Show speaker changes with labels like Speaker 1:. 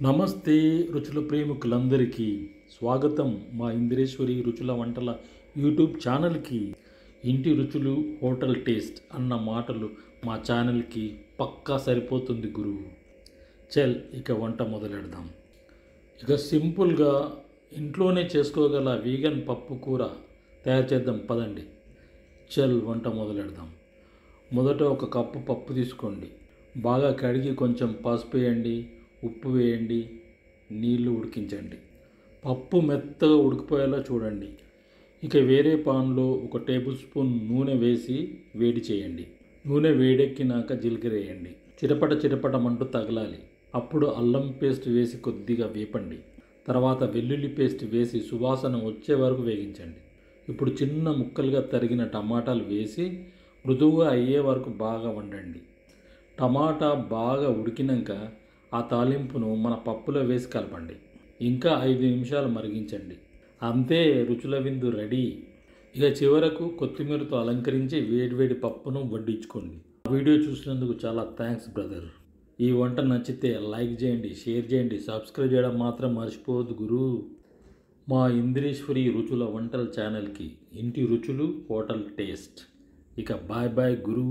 Speaker 1: నమస్తే రుచుల ప్రేమికులందరికీ స్వాగతం. మా ఇంద్రేశ్వరి రుచుల వంటల యూట్యూబ్ ఛానల్కి. ఇంటి రుచులు హోటల్ టేస్ట్ అన్న మాటలు మా ఛానల్కి పక్కా సరిపోతుంది గురువు. చల్ ఇక వంట మొదలెడదాం. ఇక సింపుల్గా ఇంట్లోనే చేసుకోగల వీగన్ పప్పు కూర తయారు చేద్దాం పదండి. చల్ వంట మొదలెడదాం. మొదట ఒక కప్పు పప్పు తీసుకోండి. బాగా కడిగి కొంచెం పసుపు వేయండి, ఉప్పు వేయండి, నీళ్లు ఉడికించండి. పప్పు మెత్తగా ఉడికిపోయేలా చూడండి. ఇక వేరే పాన్లో 1 టేబుల్ స్పూన్ నూనె వేసి వేడి చేయండి. నూనె వేడెక్కినాక జీలకర్ర వేయండి. చిటపటమంటూ తగలాలి. అప్పుడు అల్లం పేస్ట్ వేసి కొద్దిగా వేపండి. తర్వాత వెల్లుల్లి పేస్ట్ వేసి సువాసన వచ్చే వరకు వేగించండి. ఇప్పుడు చిన్న ముక్కలుగా తరిగిన టమాటాలు వేసి మృదువుగా అయ్యే వరకు బాగా వండండి. టమాటా బాగా ఉడికినాక ఆ తాలింపును మన పప్పులో వేసి కలపండి. ఇంకా 5 నిమిషాలు మరిగించండి. అంతే, రుచుల విందు రెడీ. ఇక చివరకు కొత్తిమీరతో అలంకరించి వేడివేడి పప్పును వడ్డించుకోండి. వీడియో చూసినందుకు చాలా థ్యాంక్స్ బ్రదర్. ఈ వంట నచ్చితే లైక్ చేయండి, షేర్ చేయండి, సబ్స్క్రైబ్ చేయడం మాత్రం మర్చిపోవద్దు గురు. మా ఇంద్రేశ్వరి రుచుల వంటల ఛానల్కి ఇంటి రుచులు హోటల్ టేస్ట్. ఇక బాయ్ బాయ్ గురు.